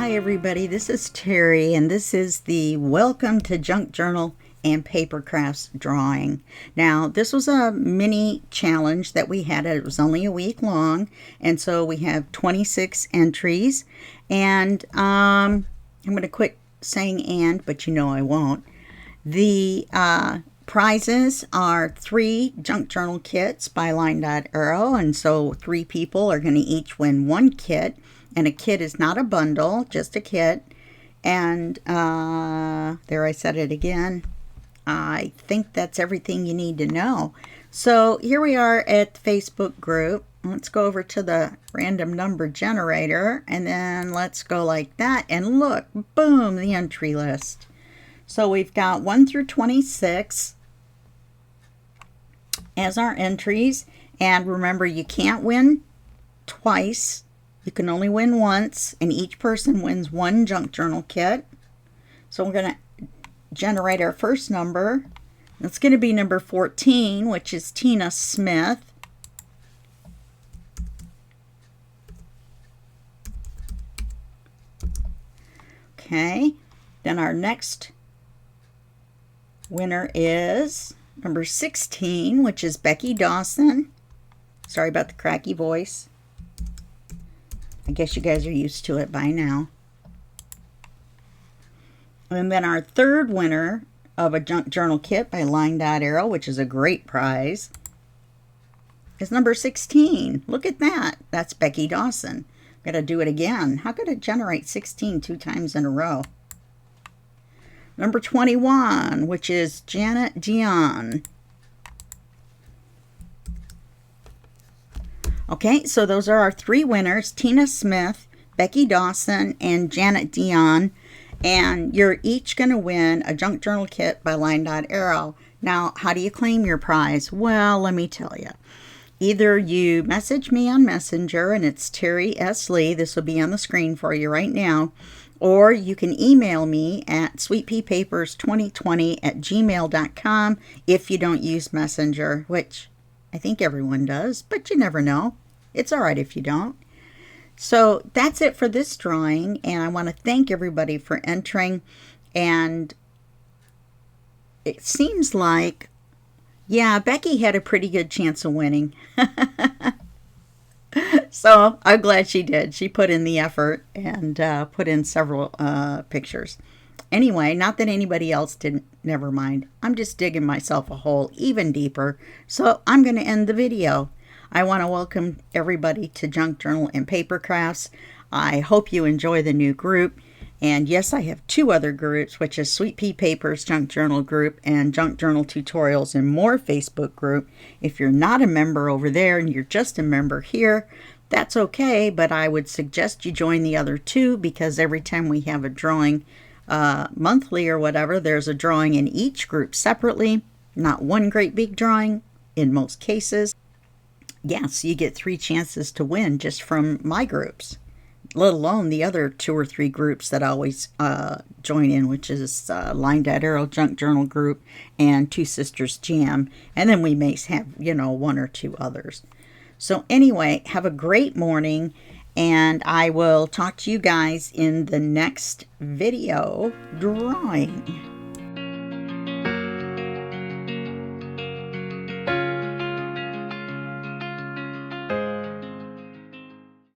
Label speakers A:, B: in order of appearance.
A: Hi everybody, this is Terry and this is the Welcome to Junk Journal and Papercrafts drawing. Now this was a mini challenge that we had. It was only a week long, and so we have 26 entries, and I'm going to quit saying "and," but you know I won't. The prizes are 3 junk journal kits by LinedotArrow, and so 3 people are going to each win 1 kit. And a kit is not a bundle, just a kit. And there I said it again. I think that's everything you need to know. So here we are at the Facebook group. Let's go over to the random number generator, and then let's go like that. And look, boom, the entry list. So we've got 1 through 26 as our entries. And remember, you can't win twice. You can only win once, and each person wins 1 junk journal kit. So we're going to generate our first number. It's going to be number 14, which is Tina Smith. Okay, then our next winner is number 16, which is Becky Dawson. Sorry about the cracky voice. I guess you guys are used to it by now. And then our third winner of a junk journal kit by LinedotArrow, which is a great prize, is number 16. Look at that. That's Becky Dawson. Got to do it again. How could it generate 16 2 times in a row? Number 21, which is Janet Dion. Okay, so those are our 3 winners, Tina Smith, Becky Dawson, and Janet Dion. And you're each going to win a junk journal kit by LinedotArrow. Now, how do you claim your prize? Well, let me tell you. Either you message me on Messenger, and it's Terry S. Lee. This will be on the screen for you right now. Or you can email me at sweetpeapapers2020@gmail.com if you don't use Messenger, which I think everyone does, but you never know. It's all right if you don't. So that's it for this drawing, and I want to thank everybody for entering. And it seems like, yeah, Becky had a pretty good chance of winning. So I'm glad she did. She put in the effort and put in several pictures. Anyway, not that anybody else didn't, never mind. I'm just digging myself a hole even deeper. So I'm going to end the video. I want to welcome everybody to Junk Journal and Papercrafts. I hope you enjoy the new group. And yes, I have 2 other groups, which is Sweet Pea Papers Junk Journal group and Junk Journal Tutorials and More Facebook group. If you're not a member over there and you're just a member here, that's okay, but I would suggest you join the other 2, because every time we have a drawing monthly or whatever, there's a drawing in each group separately, not one great big drawing in most cases. Yes, you get 3 chances to win just from my groups, let alone the other 2 or 3 groups that I always join in, which is LinedotArrow Junk Journal group and 2 Sisters Jam, and then we may have, 1 or 2 others. So anyway, have a great morning, and I will talk to you guys in the next video drawing.